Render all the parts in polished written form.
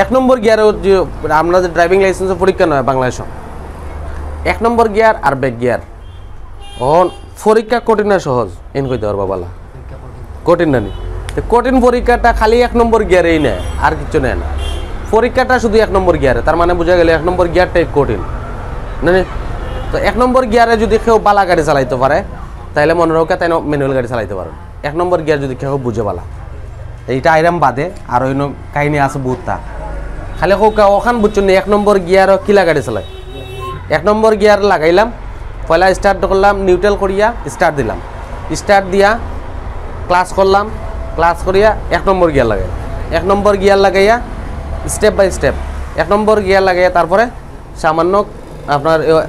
1 নম্বর গিয়ারও যে আমরা যে ড্রাইভিং লাইসেন্সের পরীক্ষা নয় বাংলাদেশ 1 নম্বর গিয়ার আর ব্যাক গিয়ার পরীক্ষা কঠিন না সহজ এন কইতে পারবা বালা কঠিন না নি কঠিন পরীক্ষাটা খালি 1 নম্বর গিয়ারেই নেয় আর কিছু নেয় না পরীক্ষাটা শুধু 1 নম্বর গিয়ারে তার মানে বোঝা গেল 1 নম্বর গিয়ারটাই কঠিন না তো 1 নম্বর গিয়ারে যদি কেউ বালা গাড়ি চালাইতে পারে তাহলে মনে রাখা তাই ম্যানুয়াল গাড়ি চালাইতে পারেন 1 নম্বর গিয়ার যদি কেউ বুঝে বালা এইটা আইরাম বাদে আর অন্য কাহিনী আছে বহুতটা খালি ওখান বুঝছেন 1 নম্বর গিয়ার কিলা গাড়ি চালায় 1 নম্বর গিয়ার লাগাইলাম পয়লা স্টার্ট করলাম নিউট্রাল করিয়া স্টার্ট দিলাম স্টার্ট দিয়া ক্লাস করলাম ক্লাস করিয়া 1 নম্বর গিয়ার লাগাই 1 নম্বর গিয়ার লাগাইয়া স্টেপ বাই স্টেপ 1 নম্বর গিয়ার লাগাইয়া তারপরে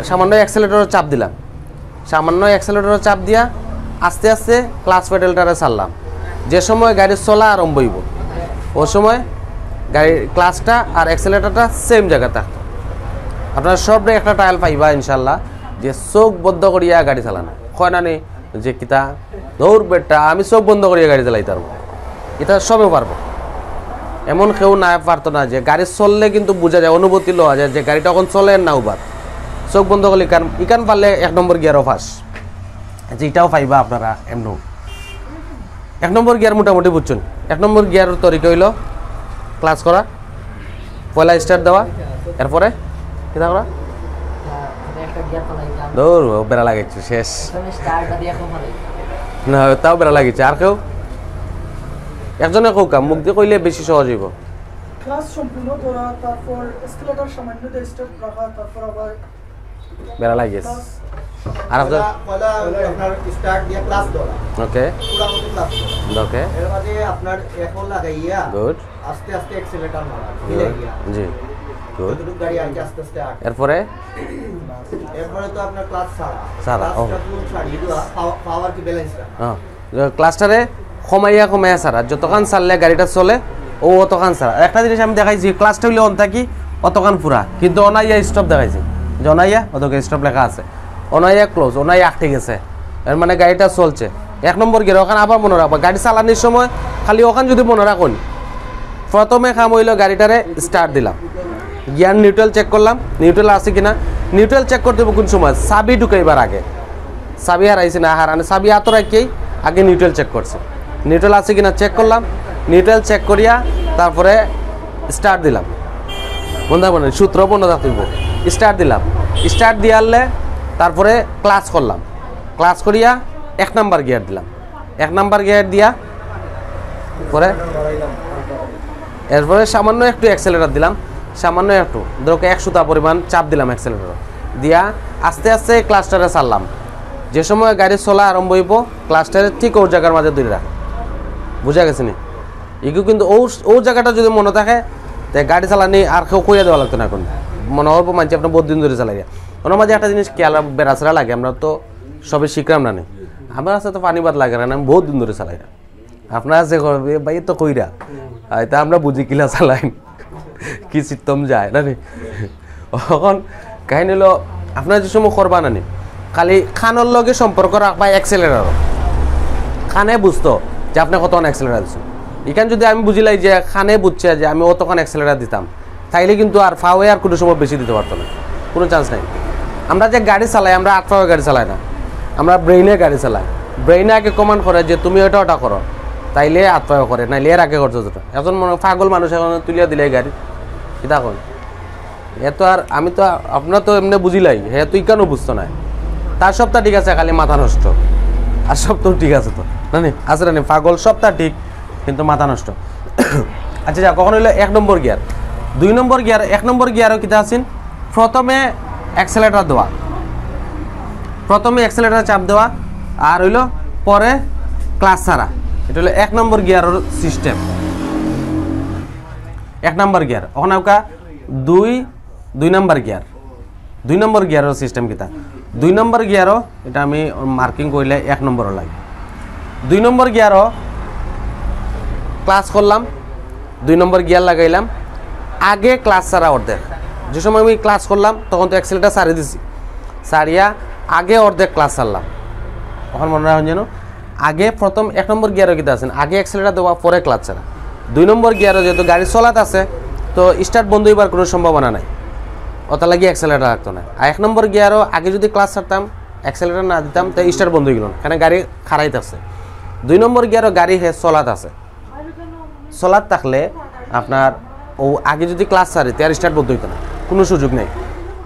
সামান্য অ্যাক্সেলেটরের চাপ দিলাম সামান্য অ্যাক্সেলেটরের চাপ দিয়া আস্তে আস্তে ক্লাস পেডেলটারে ছাড়লাম যে সময় গাড়ি চলা আরম্ভ হইব ওই সময় গাড়ির ক্লাসটা আর অ্যাক্সেলেটরটা সেম জায়গা থাকতো আপনারা সব একটা ট্রায়াল পাইবা ইনশাল্লাহ যে চোখ বন্ধ করিয়া গাড়ি চালানো হয় না নেই যে কিতা দৌড় বেটা আমি চোখ বন্ধ করিয়া গাড়ি চালাইতে পারবো এটা সবে পারবো এমন কেউ না পারতো না যে গাড়ি চললে কিন্তু বোঝা যায় অনুভূতি লওয়া যায় যে গাড়িটা এখন চলে না উবার চোখ বন্ধ করলে ইকান পারলে 1 নম্বর গিয়ারও ফাঁস যে এটাও পাইবা আপনারা এমন 1 নম্বর গিয়ার মোটামুটি বুঝছেন 1 নম্বর গিয়ারের তরিকা হইল ক্লাস করা পয়লা স্টার্ট দেওয়া এরপরে কিতা করা দৌড় বেড়া লাগাইছে শেষ না তাও বেড়া লাগিয়েছে আর কেউ একজনে কেউ কাম মুখ দিয়ে কইলে বেশি সহজ হইব ক্লাস সম্পূর্ণ করা তারপর এসকেলেটর সামান্য স্টেপ রাখা তারপর আবার বেড়া লাগিয়েছে আর আপনার আপনার স্টার্ট দিয়ে ক্লাস দেওয়া ওকে পুরো মতো ক্লাস ওকে এর মাঝে আপনার এখন লাগাইয়া গুড আস্তে আস্তে অ্যাক্সেলেটর মারা মিলে গিয়া জি গুড যতটুকু গাড়ি আগে আস্তে আস্তে এরপরে তো আপনার ক্লাস সারা ও ছাড়িয়ে দেওয়া পাওয়ার কি ব্যালেন্স হ্যাঁ ক্লাসটারে কমাইয়া সারা যতক্ষণ চাললে গাড়িটা চলে ও অতক্ষণ সারা একটা জিনিস আমি দেখাইছি ক্লাসটা হইলে অন থাকি অতক্ষণ পুরা কিন্তু অনাইয়া স্টপ দেখাইছি যে অনাইয়া অতকে স্টপ লেখা আছে অনাইয়া ক্লোজ অনাইয়া আটকে গেছে এর মানে গাড়িটা চলছে 1 নম্বর গিয়ার ওখানে আবার মনে রাখবা গাড়ি চালানোর সময় খালি ওখানে যদি মনে রাখুন প্রথমে কাম হইল গাড়িটারে স্টার্ট দিলাম গিয়ার নিউট্রাল চেক করলাম নিউট্রাল আছে কিনা নিউট্রাল চেক করতে হবে কোন সময় চাবি ঢুকাইবার আগে চাবি হারাইছে না হারানো চাবি হাত রাখেই আগে নিউট্রাল চেক করছে নিউট্রাল আছে কিনা চেক করলাম নিউট্রাল চেক করিয়া তারপরে স্টার্ট দিলাম বন্ধা বন্ধ সূত্র বন্ধ থাকব স্টার্ট দিলাম স্টার্ট দিয়ালে তারপরে ক্লাস করলাম ক্লাস করিয়া 1 নম্বর গিয়ার দিলাম 1 নম্বর গিয়ার দিয়া পরে এরপরে সামান্য একটু অ্যাক্সেলেটর দিলাম সামান্য একটু ধরো 100 পরিমাণ চাপ দিলাম অ্যাক্সেলেটর দিয়া আস্তে আস্তে ক্লাসটারে ছাড়লাম যে সময় গাড়ি চলা আরম্ভ হইব ক্লাসটারে ঠিক ওর জায়গার মাঝে ধরে রাখ বুঝা গেছে নি এগুলো কিন্তু ও জায়গাটা যদি মনে থাকে তাই গাড়ি চালানি আর কেউ কইয়া দেওয়া লাগতো না এখন মনে হবো মানছি আপনার বহুত দিন ধরে চালাই ওনার মাঝে একটা জিনিস খেয়াল বেড়াচড়া লাগে আমরা তো সবে শিখলাম না নেই আমার কাছে তো পানি বাদ লাগে না আমি বহুত দিন ধরে চালাই না আপনার আছে করবে ভাই তো কইরা তা আমরা বুঝি কিলা চালাইন কি চিত্তম যায় না এখন কাহিনী হলো আপনার যে সময় করবা না খালি খানোর লগে সম্পর্ক রাখবা অ্যাক্সেলেটর খানে বুঝতো যে আপনি কতক্ষণ অ্যাক্সেলেটার দিচ্ছেন এখানে যদি আমি বুঝিলাই যে খানে বুঝছে যে আমি অতক্ষণ অ্যাক্সেলেটার দিতাম তাইলে কিন্তু আর ফাওয়ে আর কোনো সময় বেশি দিতে পারতো না কোনো চান্স নাই আমরা যে গাড়ি চালাই আমরা আটফাওয়ে গাড়ি চালাই না আমরা ব্রেইনে গাড়ি চালাই ব্রেইনে আগে কমান্ড করে যে তুমি ওটা করো তাইলে আটফাওয়ে করে নাইলে এর আগে করছো যেটা এখন পাগল মানুষ এখন তুলিয়া দিলে গাড়ি কি তখন এ তো আর আমি তো আপনার তো এমনি বুঝিলাই হ্যাঁ তুই কেন বুঝতো না তার সবটা ঠিক আছে খালি মাথা নষ্ট আর সব তো ঠিক আছে তো না আছে না পাগল সবটা ঠিক কিন্তু মাথা নষ্ট আচ্ছা যা কখন হইলো 1 নম্বর গিয়ার 2 নম্বর গিয়ার 1 নম্বর গিয়ারও কিতা আছেন প্রথমে অ্যাক্সেলেটর দেওয়া প্রথমে অ্যাক্সেলেটর চাপ দেওয়া আর হইলো পরে ক্লাস ছাড়া এটা হলো 1 নম্বর গিয়ারের সিস্টেম 1 নম্বর গিয়ার ওখানে ওকা 2 নম্বর গিয়ার 2 নম্বর গিয়ারের সিস্টেম কিতা 2 নম্বর গিয়ারও এটা আমি মার্কিং করলে 1 নম্বরও লাগে 2 নম্বর গিয়ারও ক্লাস করলাম 2 নম্বর গিয়ার লাগাইলাম আগে ক্লাস ছাড়া অর্ধেক যে সময় আমি ক্লাস করলাম তখন তো অ্যাক্সেলেটর ছাড়িয়ে দিছি ছাড়িয়া আগে অর্ধেক ক্লাস ছাড়লাম তখন মনে রাখুন যেন আগে প্রথম 1 নম্বর গিয়ারও কিতা আছেন আগে অ্যাক্সেলেটর দেওয়া পরে ক্লাস ছাড়া 2 নম্বর গিয়ারও যেহেতু গাড়ি চলাত আছে তো স্টার্ট বন্ধ হইবার কোনো সম্ভাবনা নাই, ওটা লাগিয়ে অ্যাক্সেলেটার রাখতো না। আর 1 নম্বর গিয়ারও আগে যদি ক্লাস ছাড়তাম অ্যাক্সেলেটার না দিতাম তো স্টার্ট বন্ধ হয়ে গেল, এখানে গাড়ি খাড়াইতে আছে। 2 নম্বর গিয়ারও গাড়ি চলাত আছে, চলাত থাকলে আপনার ও আগে যদি ক্লাস ছাড়ে তার স্টার্ট বন্ধ হইতো না, কোনো সুযোগ নেই।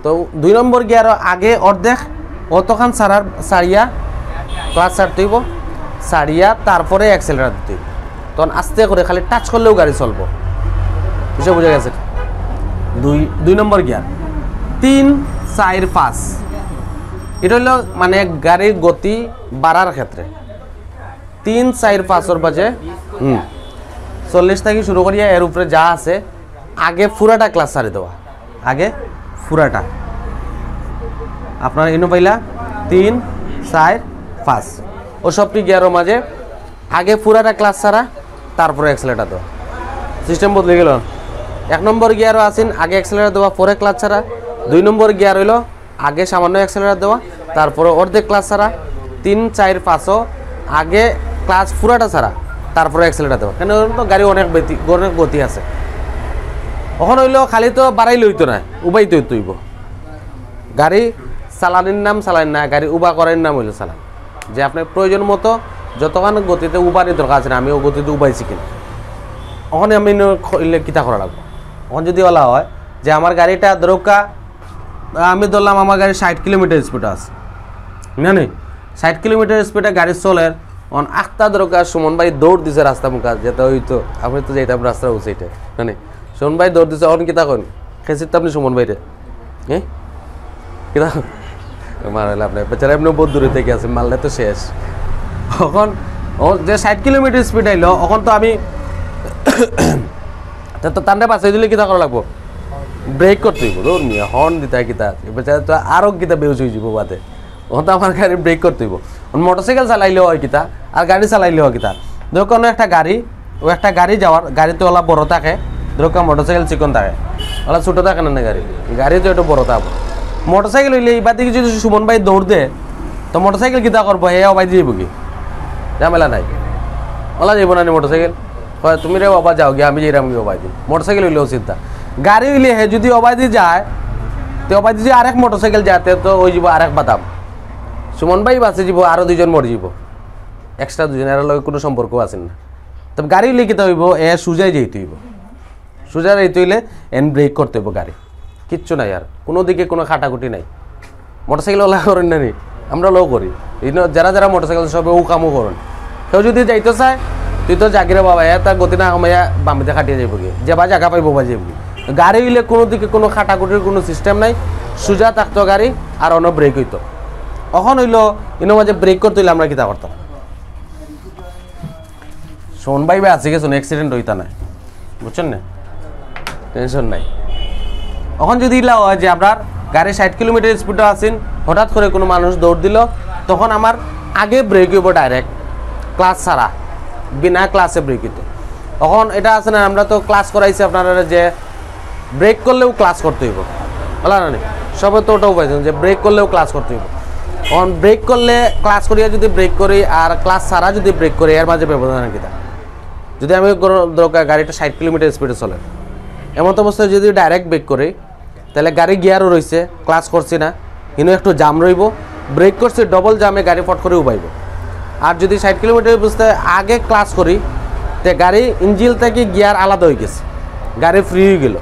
তো 2 নম্বর গিয়ারও আগে অর্ধেক অতখান ছাড়িয়া ক্লাস ছাড়তে হইব, ছাড়িয়া তারপরে অ্যাক্সেলেটার দিতে হইব। তখন আস্তে করে খালি টাচ করলেও গাড়ি চলবো, বুঝে বোঝা গেছে। 2 নম্বর গিয়ার। 3, 4, 5 এটা হলো মানে গাড়ির গতি বাড়ার ক্ষেত্রে 3, 4, 5 বাজে 40 থেকে শুরু করিয়া এর উপরে যা আছে আগে পুরাটা ক্লাস ছাড়ি দেওয়া, আগে পুরাটা আপনার ইনো পাইলা 3, 4, 5 ও সবটি গিয়ারের মাঝে আগে পুরাটা ক্লাস ছাড়া তারপরে অ্যাক্সেলেটার দেওয়া, সিস্টেম বদলে গেল। 1 নম্বর গিয়ারও আছেন আগে অ্যাক্সেলেটার দেওয়া পরে ক্লাস ছাড়া। 2 নম্বর গিয়ার হইল আগে সামান্য অ্যাক্সেলেটার দেওয়া তারপরে অর্ধেক ক্লাস ছাড়া। 3, 4, 5ও আগে ক্লাস পুরাটা ছাড়া তারপরে অ্যাক্সেলেটার দেওয়া, কেন তো গাড়ি অনেক গতি আছে। ওখান হইল খালি তো বাড়াইলে হইতো না, উবাইতে হইব। গাড়ি চালানির নাম চালানি না, গাড়ি উবা করার নাম হইল চালান। যে আপনার প্রয়োজন মতো যতক্ষণ গতিতে উবারই দরকার আছে না, আমি ও গতিতে উবাইছি কিনা ওখানে আমি কিতা করা লাগবো। ওখানে যদি বলা হয় যে আমার গাড়িটা দরকা, আমি ধরলাম আমার গাড়ি 60 কিলোমিটার স্পিড আছে, না নেই 60 কিলোমিটার স্পিডে গাড়ি চলে, অন 8টা দরকার সুমন ভাই দৌড় দিছে রাস্তা মুখা, যেতে হইতো আপনি তো যাইতাম রাস্তা উচিতে, না সুমন ভাই দৌড় দিছে। অন কিতা করেন খেয়েছি তো আপনি সুমন ভাইরে, হ্যাঁ কিতা মারাইলে আপনার বেচারা এমনি বহুত দূরে থেকে আছে, মারলে তো শেষ। এখন ও যে 60 কিলোমিটার স্পিড আইলো, এখন তো আমি তো তান্ডে পাশে দিলে কিতা করা লাগবো, ব্রেক করতে হইব, দৌড় নিয়ে হর্ন দিতে কিতা, বেচারা তো আরও কিতা বেউস হয়ে যাব বাদে। ওখান তো আমার গাড়ি ব্রেক করতে হইব। মোটরসাইকেল চালাইলেও হয় কিতা আর গাড়ি চালাইলেও হয় কিতা। ধরো কোনো একটা গাড়ি যাওয়ার গাড়িতে ওলা বড় থাকে, ধরো মোটরসাইকেল চিকন থাকে, ওলা ছোটো থাকে না গাড়ি তো একটু বড় থাকবো। মোটরসাইকেল হইলে এইবার দিকে যদি সুমন ভাই দৌড় দে তো মোটরসাইকেল কিতা করবো, হে অবাই যাইব কি, ঝামেলা নাই, ওলা যাইব না মোটরসাইকেল, হয় তুমি রে বাবা যাও গিয়ে আমি যাইরাম গিয়ে অবাই দিই। মোটরসাইকেল হইলেও চিন্তা, গাড়ি হইলে হে যদি অবাই দিয়ে যায় তো অবাই দিয়ে আরেক মোটরসাইকেল যাতে তো ওই যাব আরেক বাদাম, সুমন ভাই বাঁচে যাব, আরও 2জন মরে যাব, এক্সট্রা 2জন এর লগে কোনো সম্পর্ক আছে না। তবে গাড়ি হইলে কিতা হইব, সোজাই যেতে হইব, সোজা যেতে হইলে এন ব্রেক করতে হইব, গাড়ি কিচ্ছু নাই আর কোনো দিকে কোনো খাটাকুটি নাই। মোটরসাইকেল ওলা করেন না নি, আমরা লো করি, যারা মোটরসাইকেল সবে ও কামও করেন। কেউ যদি যাইতে চায় তুই তো জাগিরে বাবা তার গতি না কমাইয়া বামিতে খাটিয়ে যাইব গিয়ে, যে বা জায়গা পাইব বা যাইব। গাড়ি হইলে কোনো দিকে কোনো খাটাকুটির কোনো সিস্টেম নাই, সোজা থাকতো গাড়ি আর অন্য ব্রেক হইতো। এখন হইলো ইনো মাঝে ব্রেক করতে হইলে আমরা কিতা করতাম, শোন ভাই আছে গেছো অ্যাক্সিডেন্ট হইতা না, বুঝছেন না, টেনশন নাই। এখন যদি ইলা হয় যে আপনার গাড়ি 60 কিলোমিটার স্পিডে আছেন, হঠাৎ করে কোনো মানুষ দৌড় দিল, তখন আমার আগে ব্রেক হইব ডাইরেক্ট, ক্লাস ছাড়া বিনা ক্লাসে ব্রেক হইতো। তখন এটা আছে না, আমরা তো ক্লাস করাইছি আপনারা যে ব্রেক করলেও ক্লাস করতে হইব, বলা না সবে তো ওটাও পাইছেন যে ব্রেক করলেও ক্লাস করতে হইব। এখন ব্রেক করলে ক্লাস করিয়া যদি ব্রেক করি আর ক্লাস ছাড়া যদি ব্রেক করি এর মাঝে ব্যবধান কিনা। যদি আমি দরকার গাড়িটা 60 কিলোমিটার স্পিডে চলে, এমন অবস্থায় যদি ডাইরেক্ট ব্রেক করি তাহলে গাড়ি গিয়ারও রয়েছে, ক্লাস করছি না, কিন্তু একটু জাম রইব, ব্রেক করছি ডবল জামে গাড়ি ফট করে উবাইব। আর যদি 60 কিলোমিটার বুঝতে আগে ক্লাস করি তো গাড়ি ইঞ্জিন থেকে গিয়ার আলাদা হয়ে গেছে, গাড়ি ফ্রি হয়ে গেল,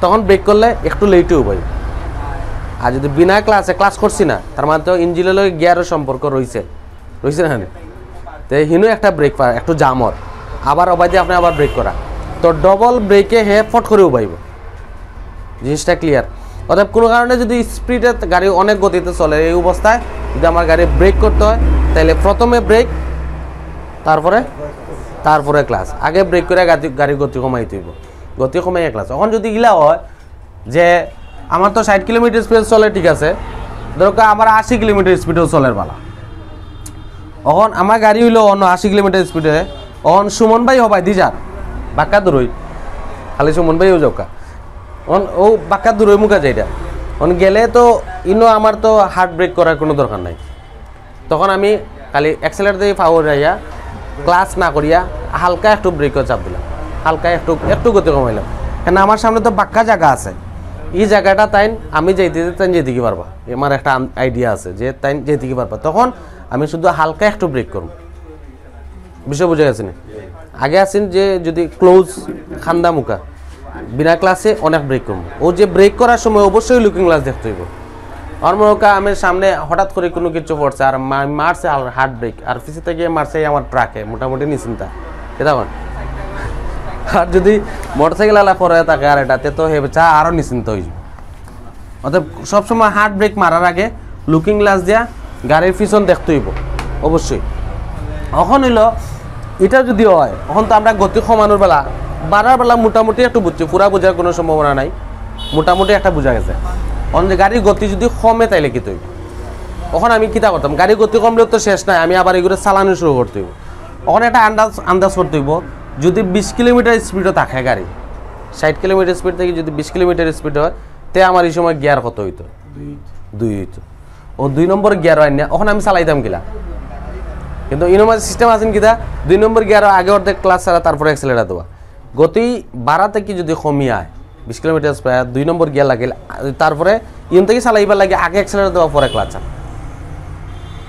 তখন ব্রেক করলে একটু লেটে উবাইব। আর যদি বিনা ক্লাস করছি না তার মানে তো ইঞ্জিনের লগে গিয়ারের সম্পর্ক রয়েছে না, তো হিনু একটা ব্রেক পা একটু জামর, আবার অবাই দিয়ে আপনি আবার ব্রেক করা, তো ডবল ব্রেকে হে ফট করে উবাইব, জিনিসটা ক্লিয়ার। অর্থাৎ কোনো কারণে যদি স্পিডে গাড়ি অনেক গতিতে চলে, এই অবস্থায় যদি আমার গাড়ি ব্রেক করতে হয় তাহলে প্রথমে ব্রেক তারপরে ক্লাস, আগে ব্রেক করে গাড়ির গতি কমাইতে হইব, গতি কমাইয়া ক্লাস। এখন যদি গিলা হয় যে আমার তো 60 কিলোমিটার স্পিড চলে, ঠিক আছে, দরকার আমার 80 কিলোমিটার স্পিডেও চলের বালা, এখন আমার গাড়ি হইলো অন্য 80 কিলোমিটার স্পিডে, অন সুমন ভাই হবাই দি যান বাক্কা দূরই, খালি সুমন ভাইও যাওকা, অন ও বাক্কা দূরই মুখা যাইটা, অন গেলে তো ইনো আমার তো হার্ট ব্রেক করার কোনো দরকার নাই, তখন আমি খালি অ্যাক্সেলেটর দিয়ে পাওয়ার যাইয়া ক্লাস না করিয়া হালকা একটু ব্রেকও চাপ দিলাম, হালকা একটু গতি কমাইলাম, কেন আমার সামনে তো বাক্কা জায়গা আছে, এই জায়গাটা তাই আমি তাই যেতে পারবা, আমার একটা আইডিয়া আছে যে তাই যেতে পারবা, তখন আমি শুধু হালকা একটু ব্রেক করব। বিষয় বুঝে গেছেন? আগে আছেন যে যদি ক্লোজ খান্দা মুখা বিনা ক্লাসে অনেক ব্রেক করবো, ও যে ব্রেক করার সময় অবশ্যই লুকিং গ্লাস দেখতে হইব। আমার মনে হয় আমার সামনে হঠাৎ করে কোনো কিছু পড়ছে আর মারছে হার্ট ব্রেক, আর পিছিয়ে থেকে মারছে আমার ট্রাকে, মোটামুটি নিশ্চিন্তা কেমন। আর যদি মোটরসাইকেল আলা পরে থাকে আর এটাতে তো হেবে চা আরও নিশ্চিন্ত হয়ে যাবে। অর্থাৎ সবসময় হার্ট ব্রেক মারার আগে লুকিং গ্লাস দিয়া গাড়ির পিছন দেখতে হইব অবশ্যই। এখন হইল এটা যদি হয়, এখন তো আমরা গতি কমানোর বেলা বাড়ার বেলা মোটামুটি একটু বুঝছি, পুরা বোঝার কোনো সম্ভাবনা নাই, মোটামুটি একটা বোঝা গেছে। এখন যে গাড়ির গতি যদি কমে তাইলে কি তৈব, তখন আমি কিতা করতাম, গাড়ির গতি কমলেও তো শেষ নাই, আমি আবার এগুলো চালানো শুরু করতে হইব। এখন একটা আন্দাজ করতে হইব, যদি 20 কিলোমিটার স্পিডও থাকে গাড়ি, 60 কিলোমিটার স্পিড থেকে যদি 20 কিলোমিটার স্পিড হয়, তে আমার এই সময় গিয়ার কত হইতো? 2 হইতো। ও 2 নম্বর গিয়ার হয় না, এখন আমি চালাইতাম কিলা। কিন্তু ইনোমার সিস্টেম আছেন কিতা, 2 নম্বর গিয়ার আগে অর্ধেক ক্লাস ছাড়া তারপরে অ্যাক্সেলেটার দেওয়া, গতি বাড়া থেকে যদি কমিয়ে আয় 20 কিলোমিটার প্রায় 2 নম্বর গিয়ার লাগে, তারপরে ইন থেকে চালাইবার লাগে আগে অ্যাক্সেলেটার দেওয়া পরে ক্লাচ চালা।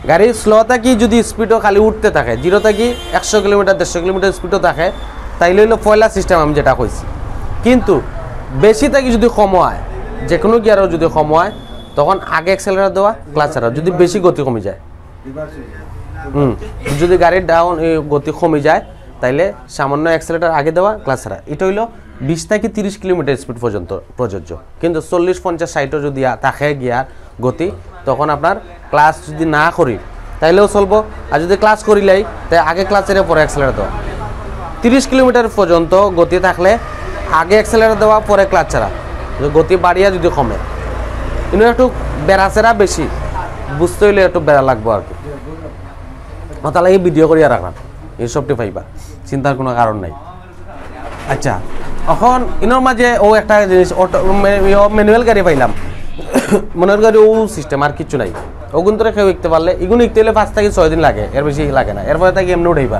গাড়ি স্লো থাকি যদি স্পিডও খালি উঠতে থাকে, 0 থেকে 100 কিলোমিটার 150 কিলোমিটার স্পিডও থাকে, তাইলে হইলো পয়লা সিস্টেম আমি যেটা কইছি। কিন্তু বেশি থেকে যদি কম হয়, যে কোনো গিয়ারও যদি কম হয়, তখন আগে অ্যাক্সেলেটার দেওয়া ক্লাচ ছাড়া, যদি বেশি গতি কমে যায়। যদি গাড়ির ডাউন গতি কমে যায় তাইলে সামান্য অ্যাক্সেলেটার আগে দেওয়া ক্লাচ ছাড়া। এটা হইলো 20 থেকে 30 কিলোমিটার স্পিড পর্যন্ত প্রযোজ্য। কিন্তু 40, 50, 60 যদি থাকে গিয়ার গতি, তখন আপনার ক্লাস যদি না করি তাইলেও চলবো, আর যদি ক্লাস করিলেই তাই আগে ক্লাচ ছেড়ে পরে অ্যাক্সেলেটার দেওয়া। 30 কিলোমিটার পর্যন্ত গতি থাকলে আগে অ্যাক্সেলেটার দেওয়া পরে ক্লাচ ছাড়া, গতি বাড়িয়া যদি কমে। কিন্তু একটু বেড়াচেরা বেশি বুঝতে হইলে একটু বেড়া লাগবো আর কি। তাহলে এই ভিডিও করিয়া রাখলাম, এই সবটি পাইবা, চিন্তার কোনো কারণ নাই। আচ্ছা, এখন ইনোর মাঝে ও একটা জিনিস, অটো ম্যানুয়াল গাড়ি পাইলাম, মনের গাড়ি ও সিস্টেম আর কিছু নাই। ওগুন তোরা কেউ শিখতে পারলে, এগুলো শিখতে হলে 5 থেকে 6 দিন লাগে, এর বেশি লাগে না, এরপরে তাকে এমনি উঠাইবা।